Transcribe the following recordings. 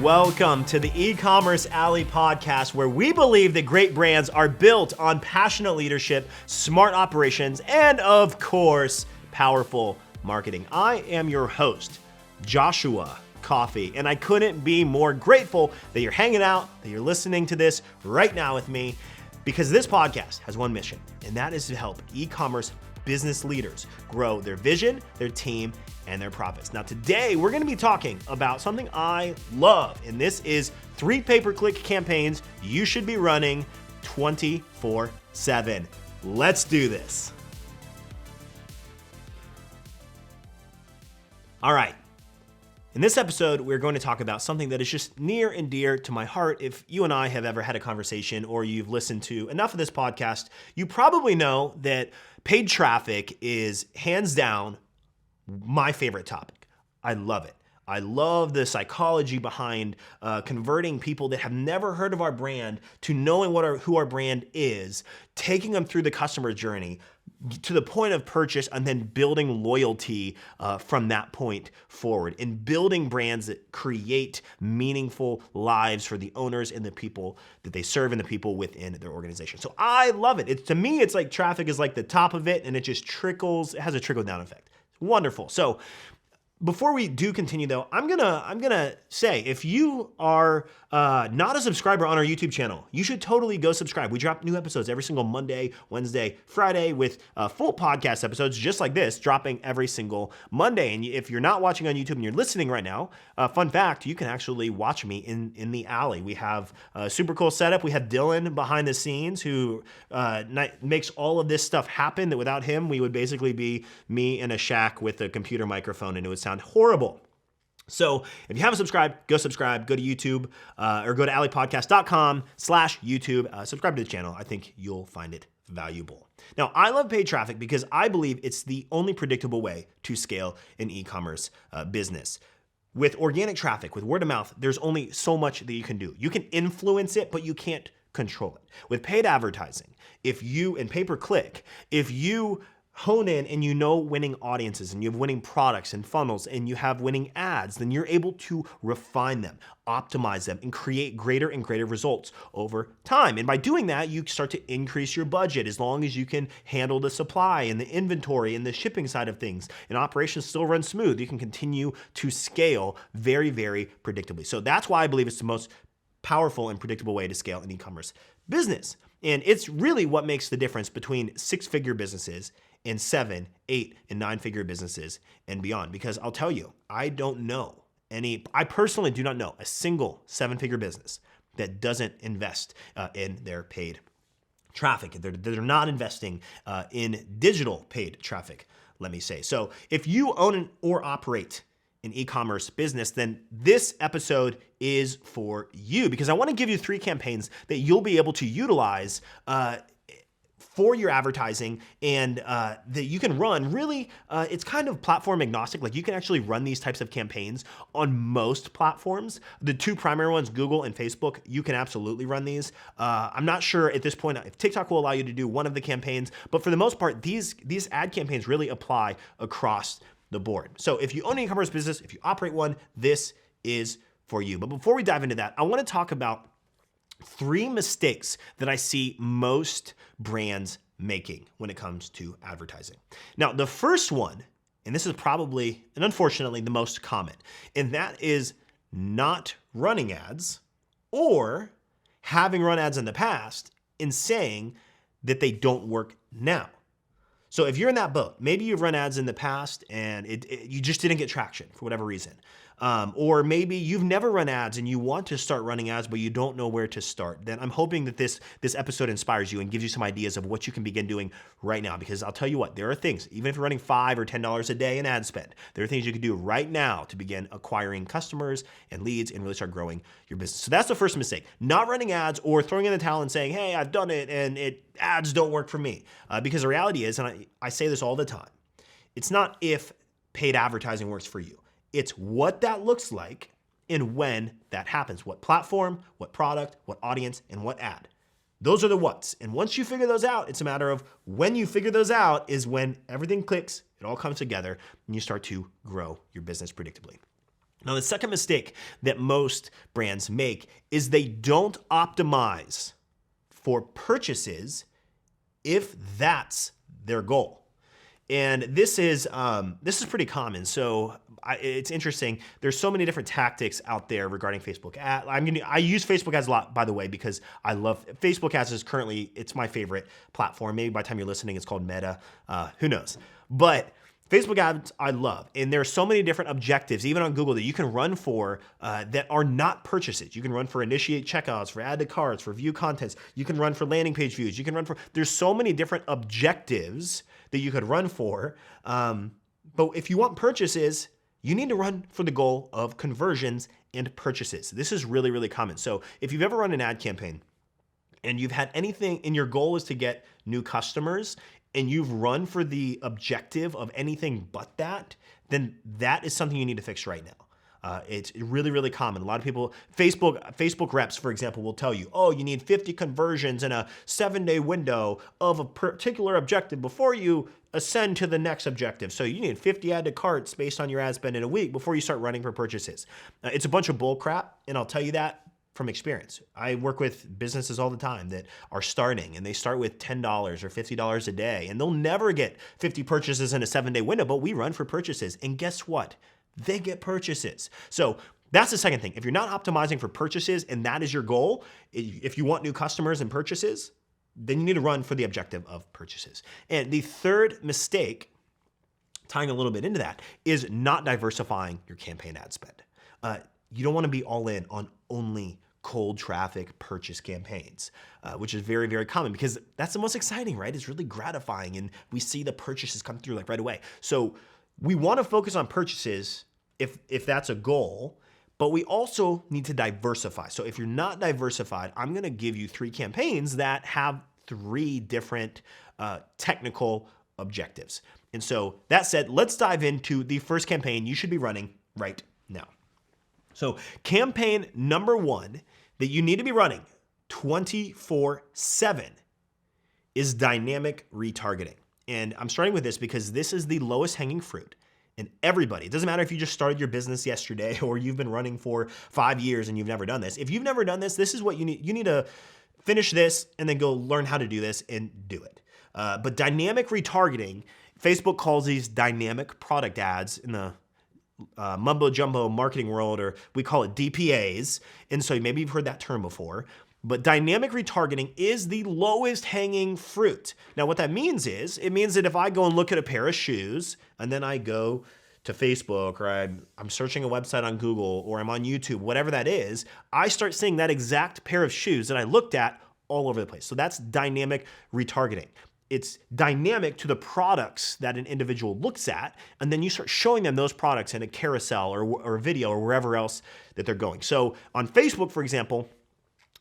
Welcome to the Ecommerce Alley podcast, where we believe that great brands are built on passionate leadership, smart operations, and of course, powerful marketing. I am your host, Joshua Coffee, and I couldn't be more grateful that you're hanging out, that you're listening to this right now with me, because this podcast has one mission, and that is to help e-commerce business leaders grow their vision, their team, and their profits. Now today, we're gonna be talking about something I love, and this is 3 pay-per-click campaigns you should be running 24/7. Let's do this. All right. In this episode, we're going to talk about something that is just near and dear to my heart. If you and I have ever had a conversation or you've listened to enough of this podcast, you probably know that paid traffic is hands down my favorite topic. I love it. I love the psychology behind converting people that have never heard of our brand to knowing who our brand is, taking them through the customer journey to the point of purchase, and then building loyalty from that point forward, and building brands that create meaningful lives for the owners and the people that they serve and the people within their organization. So I love it. To me, it's like traffic is like the top of it, and it just trickles. It has a trickle-down effect. Wonderful. So before we do continue though, I'm gonna say, if you are not a subscriber on our YouTube channel, you should totally go subscribe. We drop new episodes every single Monday, Wednesday, Friday, with full podcast episodes just like this, dropping every single Monday. And if you're not watching on YouTube and you're listening right now, fun fact, you can actually watch me in the alley. We have a super cool setup. We have Dylan behind the scenes who makes all of this stuff happen, that without him, we would basically be me in a shack with a computer microphone, and it would sound horrible. So if you haven't subscribed, go subscribe, go to YouTube or go to alleypodcast.com/YouTube, subscribe to the channel. I think you'll find it valuable. Now, I love paid traffic because I believe it's the only predictable way to scale an e-commerce business. With organic traffic, with word of mouth, there's only so much that you can do. You can influence it, but you can't control it. With paid advertising, and pay-per-click, if you hone in and you know winning audiences, and you have winning products and funnels, and you have winning ads, then you're able to refine them, optimize them, and create greater and greater results over time. And by doing that, you start to increase your budget as long as you can handle the supply and the inventory and the shipping side of things, and operations still run smooth. You can continue to scale very, very predictably. So that's why I believe it's the most powerful and predictable way to scale an e-commerce business. And it's really what makes the difference between 6-figure businesses and 7, 8, and 9-figure businesses and beyond. Because I'll tell you, I personally do not know a single 7-figure business that doesn't invest in their paid traffic. They're not investing in digital paid traffic, let me say. So if you own or operate an e-commerce business, then this episode is for you, because I want to give you 3 campaigns that you'll be able to utilize for your advertising, and that you can run. Really, it's kind of platform agnostic. Like, you can actually run these types of campaigns on most platforms. The 2 primary ones, Google and Facebook, you can absolutely run these. I'm not sure at this point if TikTok will allow you to do one of the campaigns, but for the most part, these ad campaigns really apply across the board. So if you own an e-commerce business, if you operate one, this is for you. But before we dive into that, I want to talk about 3 mistakes that I see most brands making when it comes to advertising. Now, the first one, and this is probably, and unfortunately, the most common, and that is not running ads, or having run ads in the past and saying that they don't work now. So if you're in that boat, maybe you've run ads in the past and you just didn't get traction for whatever reason. Or maybe you've never run ads and you want to start running ads, but you don't know where to start. Then I'm hoping that this episode inspires you and gives you some ideas of what you can begin doing right now. Because I'll tell you what, there are things, even if you're running $5 or $10 a day in ad spend, there are things you can do right now to begin acquiring customers and leads and really start growing your business. So that's the first mistake, not running ads or throwing in the towel and saying, hey, I've done it and ads don't work for me. Because the reality is, and I say this all the time, it's not if paid advertising works for you. It's what that looks like and when that happens. What platform, what product, what audience, and what ad. Those are the what's. And once you figure those out, it's a matter of when you figure those out is when everything clicks, it all comes together, and you start to grow your business predictably. Now, the second mistake that most brands make is they don't optimize for purchases if that's their goal. And this is pretty common. So it's interesting. There's so many different tactics out there regarding Facebook ads. I use Facebook ads a lot, by the way, because I love Facebook ads. It's my favorite platform. Maybe by the time you're listening, it's called Meta. Who knows? But Facebook ads I love, and there are so many different objectives, even on Google, that you can run for that are not purchases. You can run for initiate checkouts, for add to carts, for view contents. You can run for landing page views. You can run for, there's so many different objectives that you could run for. But if you want purchases, you need to run for the goal of conversions and purchases. This is really, really common. So if you've ever run an ad campaign and you've had anything, and your goal is to get new customers, and you've run for the objective of anything but that, then that is something you need to fix right now. It's really, really common. A lot of people, Facebook reps, for example, will tell you, oh, you need 50 conversions in a 7-day window of a particular objective before you ascend to the next objective. So you need 50 add to carts based on your ad spend in a week before you start running for purchases. It's a bunch of bull crap, and I'll tell you that from experience. I work with businesses all the time that are starting, and they start with $10 or $50 a day, and they'll never get 50 purchases in a 7-day window, but we run for purchases. And guess what? They get purchases. So that's the second thing. If you're not optimizing for purchases and that is your goal, if you want new customers and purchases, then you need to run for the objective of purchases. And the third mistake, tying a little bit into that, is not diversifying your campaign ad spend. You don't want to be all in on only cold traffic purchase campaigns, which is very, very common because that's the most exciting, right? It's really gratifying, and we see the purchases come through like right away. So we want to focus on purchases if that's a goal, but we also need to diversify. So if you're not diversified, I'm going to give you 3 campaigns that have 3 different technical objectives. And so that said, let's dive into the first campaign you should be running right now. So campaign number 1 that you need to be running 24/7 is dynamic retargeting. And I'm starting with this because this is the lowest hanging fruit. And everybody, it doesn't matter if you just started your business yesterday or you've been running for 5 years and you've never done this. If you've never done this, this is what you need. You need to finish this and then go learn how to do this and do it. But dynamic retargeting, Facebook calls these dynamic product ads in the mumbo jumbo marketing world, or we call it DPAs. And so maybe you've heard that term before, but dynamic retargeting is the lowest hanging fruit. Now, what that means is, it means that if I go and look at a pair of shoes and then I go to Facebook, or I'm searching a website on Google, or I'm on YouTube, whatever that is, I start seeing that exact pair of shoes that I looked at all over the place. So that's dynamic retargeting. It's dynamic to the products that an individual looks at, and then you start showing them those products in a carousel or a video or wherever else that they're going. So on Facebook, for example,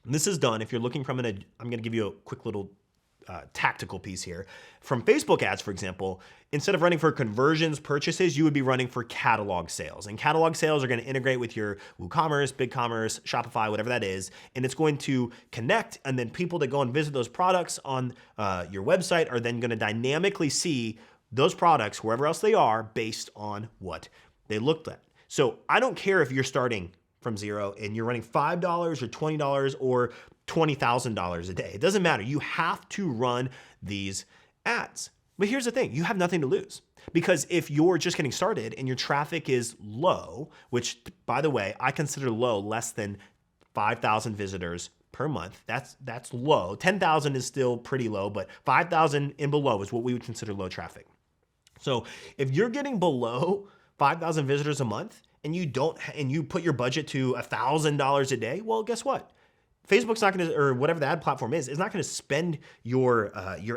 this is done if you're looking from I'm going to give you a quick little tactical piece here. From Facebook ads, for example, instead of running for conversions, purchases, you would be running for catalog sales. And catalog sales are going to integrate with your WooCommerce, BigCommerce, Shopify, whatever that is. And it's going to connect. And then people that go and visit those products on your website are then going to dynamically see those products wherever else they are based on what they looked at. So I don't care if you're starting from zero and you're running $5 or $20 or $20,000 a day. It doesn't matter. You have to run these ads. But here's the thing, you have nothing to lose. Because if you're just getting started and your traffic is low, which by the way, I consider low less than 5,000 visitors per month. That's low. 10,000 is still pretty low, but 5,000 and below is what we would consider low traffic. So if you're getting below 5,000 visitors a month and you put your budget to $1,000 a day, well, guess what? Facebook's not going to, or whatever the ad platform is not going to spend your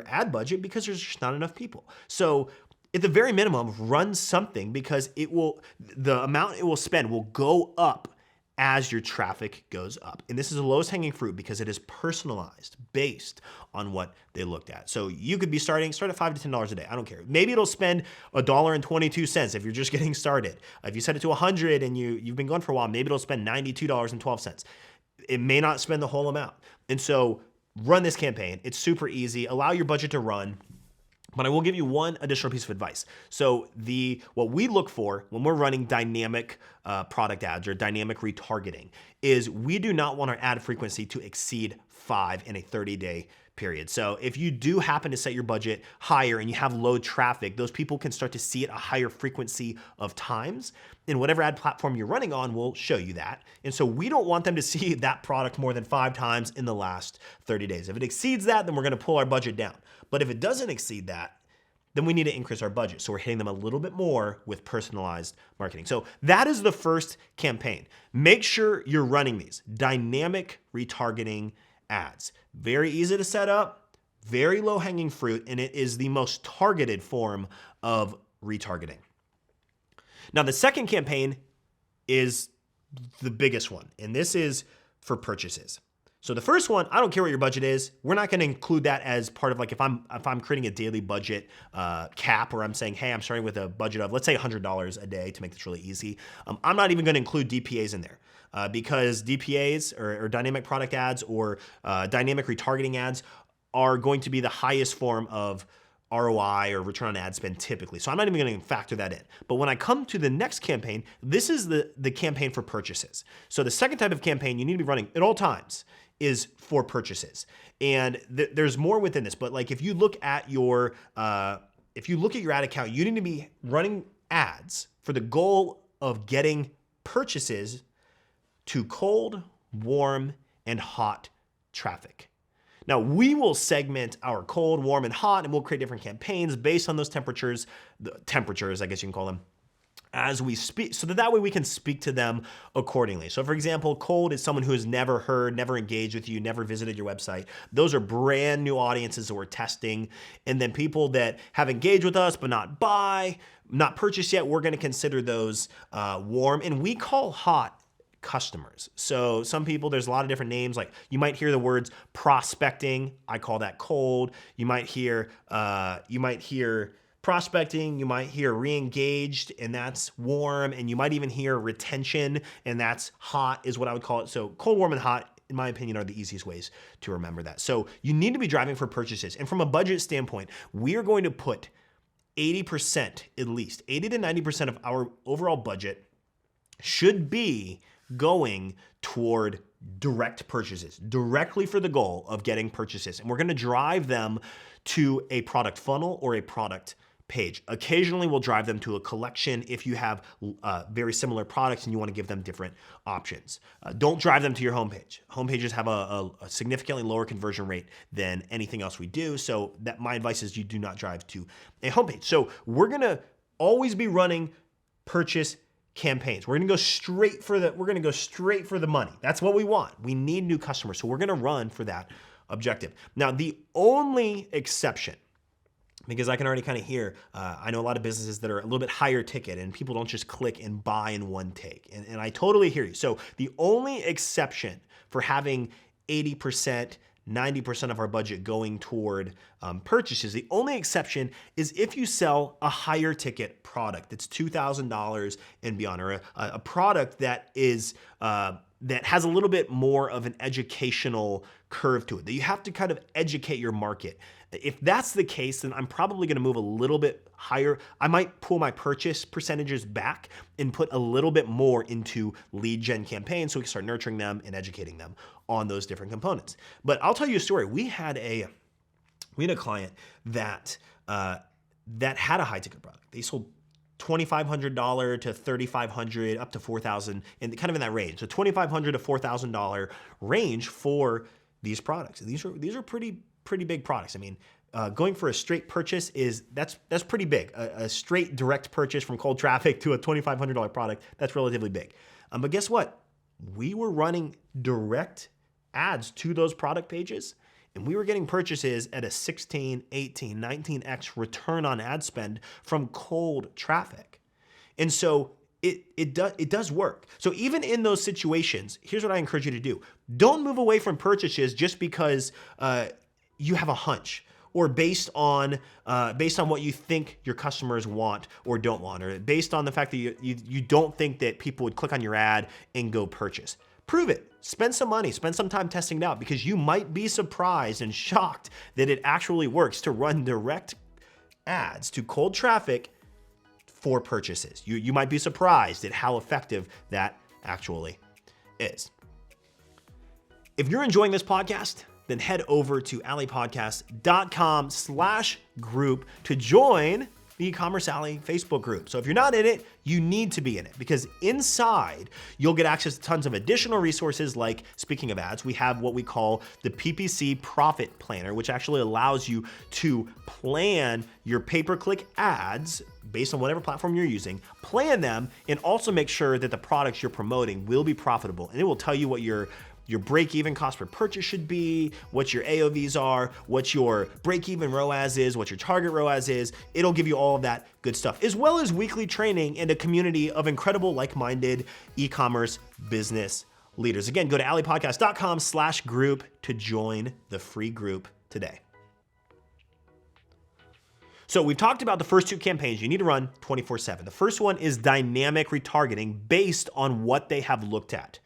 ad budget because there's just not enough people. So at the very minimum, run something because the amount it will spend will go up as your traffic goes up. And this is the lowest hanging fruit because it is personalized based on what they looked at. So you could be start at $5 to $10 a day. I don't care. Maybe it'll spend $1.22 if you're just getting started. If you set it to 100 and you've been going for a while, maybe it'll spend $92.12. It may not spend the whole amount. And so run this campaign. It's super easy. Allow your budget to run. But I will give you one additional piece of advice. So what we look for when we're running dynamic product ads or dynamic retargeting is we do not want our ad frequency to exceed 5 in a 30-day period. So if you do happen to set your budget higher and you have low traffic, those people can start to see it a higher frequency of times. And whatever ad platform you're running on will show you that. And so we don't want them to see that product more than 5 times in the last 30 days. If it exceeds that, then we're gonna pull our budget down. But if it doesn't exceed that, then we need to increase our budget. So we're hitting them a little bit more with personalized marketing. So that is the first campaign. Make sure you're running these dynamic retargeting ads. Very easy to set up, very low hanging fruit, and it is the most targeted form of retargeting. Now, the second campaign is the biggest one, and this is for purchases. So the first one, I don't care what your budget is. We're not going to include that as part of, like, if I'm creating a daily budget cap, or I'm saying, hey, I'm starting with a budget of, let's say, $100 a day to make this really easy. I'm not even going to include DPAs in there because DPAs or dynamic product ads or dynamic retargeting ads are going to be the highest form of ROI or return on ad spend typically. So I'm not even going to factor that in. But when I come to the next campaign, this is the campaign for purchases. So the second type of campaign you need to be running at all times is for purchases. And there's more within this, but like if you look at your ad account, you need to be running ads for the goal of getting purchases to cold, warm, and hot traffic. Now, we will segment our cold, warm, and hot, and we'll create different campaigns based on those temperatures, I guess you can call them, as we speak, so that way we can speak to them accordingly. So for example, cold is someone who has never heard, never engaged with you, never visited your website. Those are brand new audiences that we're testing. And then people that have engaged with us but not purchased yet, we're gonna consider those warm. And we call hot customers. So some people, there's a lot of different names. Like you might hear the words prospecting. I call that cold. You might hear prospecting. You might hear re-engaged, and that's warm. And you might even hear retention, and that's hot, is what I would call it. So cold, warm, and hot, in my opinion, are the easiest ways to remember that. So you need to be driving for purchases. And from a budget standpoint, we are going to put 80%, at least 80 to 90% of our overall budget should be going toward direct purchases, directly for the goal of getting purchases. And we're going to drive them to a product funnel or a product page. Occasionally, we'll drive them to a collection if you have very similar products and you want to give them different options. Don't drive them to your homepage. Homepages have a significantly lower conversion rate than anything else we do. So that my advice is you do not drive to a homepage. So we're going to always be running purchase campaigns. We're going to go straight for the money. That's what we want. We need new customers. So we're going to run for that objective. Now, the only exception, because I can already kind of hear, I know a lot of businesses that are a little bit higher ticket and people don't just click and buy in one take. And I totally hear you. So the only exception for having 80%, 90% of our budget going toward purchases, the only exception is if you sell a higher ticket product that's $2,000 and beyond, or a product that is that has a little bit more of an educational curve to it, that you have to kind of educate your market. If that's the case, then I'm probably going to move a little bit higher. I might pull my purchase percentages back and put a little bit more into lead gen campaigns so we can start nurturing them and educating them on those different components. But I'll tell you a story. We had a client that had a high ticket product. They sold $2,500 to $3,500 up to $4,000, and kind of in that range. So $2,500 to $4,000 range for these products. And these are pretty big products. I mean, going for a straight purchase that's pretty big. A straight direct purchase from cold traffic to a $2,500 product, that's relatively big. But guess what? We were running direct ads to those product pages, and we were getting purchases at a 16, 18, 19x return on ad spend from cold traffic. And so it does work. So even in those situations, here's what I encourage you to do. Don't move away from purchases just because you have a hunch, or based on what you think your customers want or don't want, or based on the fact that you don't think that people would click on your ad and go purchase. Prove it. Spend some money, spend some time testing it out, because you might be surprised and shocked that it actually works to run direct ads to cold traffic for purchases. You might be surprised at how effective that actually is. If you're enjoying this podcast, then head over to alleypodcast.com/group to join the Ecommerce Alley Facebook group. So if you're not in it, you need to be in it, because inside you'll get access to tons of additional resources. Like, speaking of ads, we have what we call the Ppc Profit Planner, which actually allows you to plan your pay-per-click ads based on whatever platform you're using, plan them, and also make sure that the products you're promoting will be profitable. And it will tell you what your break-even cost per purchase should be, what your AOVs are, what your break-even ROAS is, what your target ROAS is. It'll give you all of that good stuff, as well as weekly training and a community of incredible like-minded e-commerce business leaders. Again, go to alleypodcast.com/group to join the free group today. So we've talked about the first two campaigns you need to run 24/7. The first one is dynamic retargeting based on what they have looked at.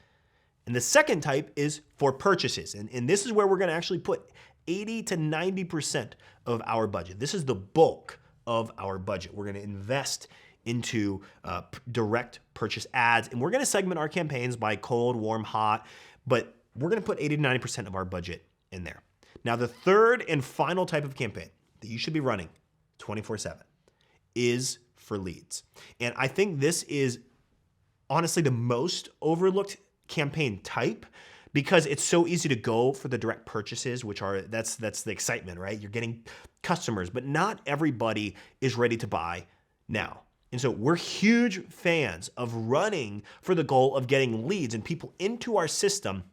And the second type is for purchases. And this is where we're gonna actually put 80 to 90% of our budget. This is the bulk of our budget. We're gonna invest into direct purchase ads, and we're gonna segment our campaigns by cold, warm, hot, but we're gonna put 80 to 90% of our budget in there. Now, the third and final type of campaign that you should be running 24/7 is for leads. And I think this is honestly the most overlooked campaign type, because it's so easy to go for the direct purchases, which are, that's the excitement, right? You're getting customers, but not everybody is ready to buy now. And so we're huge fans of running for the goal of getting leads and people into our system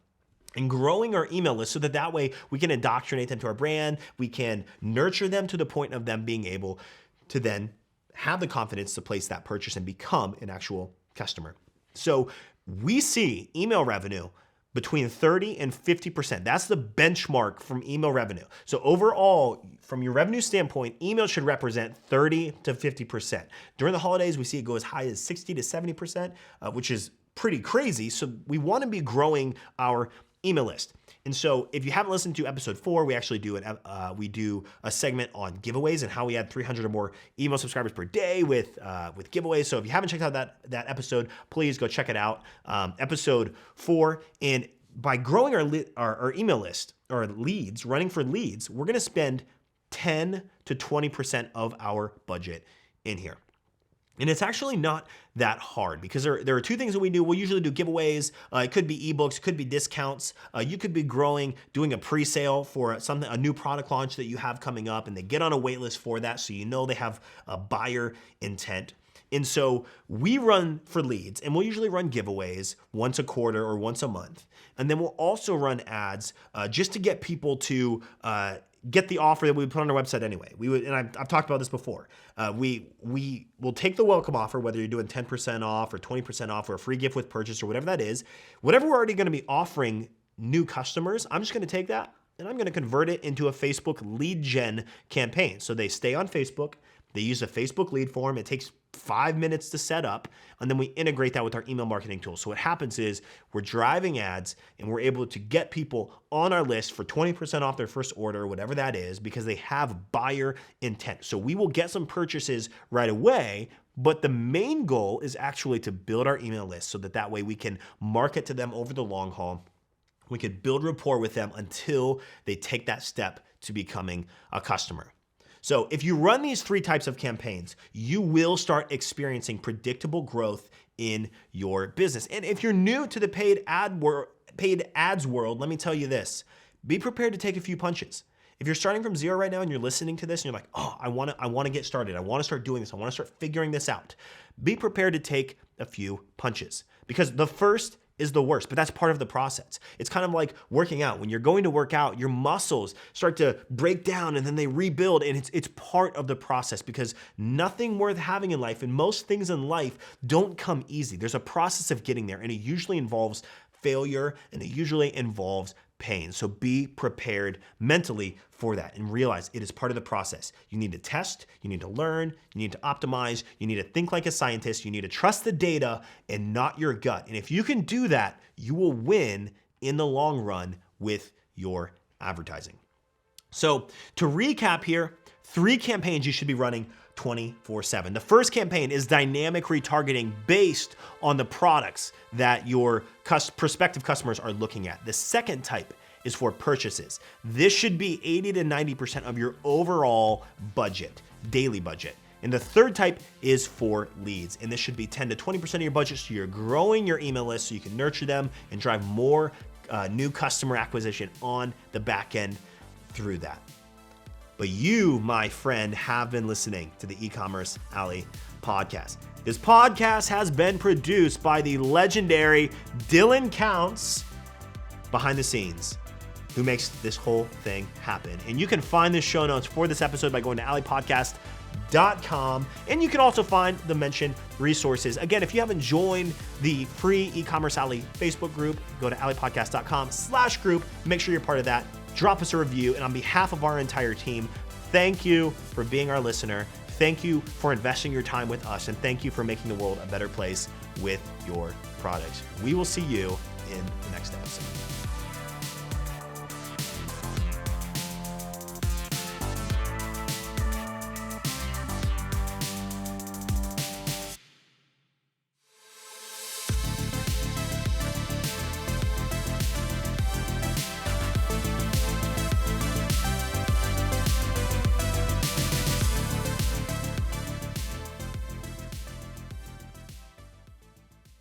and growing our email list, so that way we can indoctrinate them to our brand, we can nurture them to the point of them being able to then have the confidence to place that purchase and become an actual customer. So we see email revenue between 30 and 50%. That's the benchmark from email revenue. So overall, from your revenue standpoint, email should represent 30 to 50%. During the holidays, we see it go as high as 60 to 70%, which is pretty crazy. So we want to be growing our email list. And so if you haven't listened to episode 4, we actually do a segment on giveaways and how we add 300 or more email subscribers per day with giveaways. So if you haven't checked out that episode, please go check it out. Episode 4. And by growing our email list, or leads, running for leads, we're going to spend 10 to 20% of our budget in here. And it's actually not that hard, because there are two things that we do. We'll usually do giveaways. It could be ebooks, it could be discounts. You could be doing a pre-sale for a new product launch that you have coming up, and they get on a wait list for that, so you know they have a buyer intent. And so we run for leads, and we'll usually run giveaways once a quarter or once a month. And then we'll also run ads just to get people to get the offer that we put on our website anyway. And I've talked about this before. We will take the welcome offer, whether you're doing 10% off or 20% off or a free gift with purchase or whatever that is. Whatever we're already going to be offering new customers, I'm just going to take that and I'm going to convert it into a Facebook lead gen campaign. So they stay on Facebook. They use a Facebook lead form. It takes 5 minutes to set up, and then we integrate that with our email marketing tool. So what happens is we're driving ads, and we're able to get people on our list for 20% off their first order, whatever that is, because they have buyer intent. So we will get some purchases right away, but the main goal is actually to build our email list so that way we can market to them over the long haul. We could build rapport with them until they take that step to becoming a customer. So if you run these 3 types of campaigns, you will start experiencing predictable growth in your business. And if you're new to the paid ads world, let me tell you this: be prepared to take a few punches. If you're starting from zero right now and you're listening to this and you're like, oh, I want to get started. I want to start doing this. I want to start figuring this out. Be prepared to take a few punches, because the first is the worst, but that's part of the process. It's kind of like working out. When you're going to work out, your muscles start to break down and then they rebuild, and it's part of the process, because nothing worth having in life and most things in life don't come easy. There's a process of getting there, and it usually involves failure and it usually involves pain. So be prepared mentally for that and realize it is part of the process. You need to test, you need to learn, you need to optimize, you need to think like a scientist, you need to trust the data and not your gut. And if you can do that, you will win in the long run with your advertising. So to recap here, 3 campaigns you should be running 24/7. The first campaign is dynamic retargeting based on the products that your prospective customers are looking at. The second type is for purchases. This should be 80 to 90% of your overall budget, daily budget. And the third type is for leads. And this should be 10 to 20% of your budget, so you're growing your email list so you can nurture them and drive more new customer acquisition on the back end through that. But you, my friend, have been listening to the E-Commerce Alley podcast. This podcast has been produced by the legendary Dylan Counts behind the scenes, who makes this whole thing happen. And you can find the show notes for this episode by going to alleypodcast.com, and you can also find the mentioned resources. Again, if you haven't joined the free E-Commerce Alley Facebook group, go to alleypodcast.com/group. Make sure you're part of that. Drop us a review, and on behalf of our entire team, thank you for being our listener. Thank you for investing your time with us, and thank you for making the world a better place with your products. We will see you in the next episode.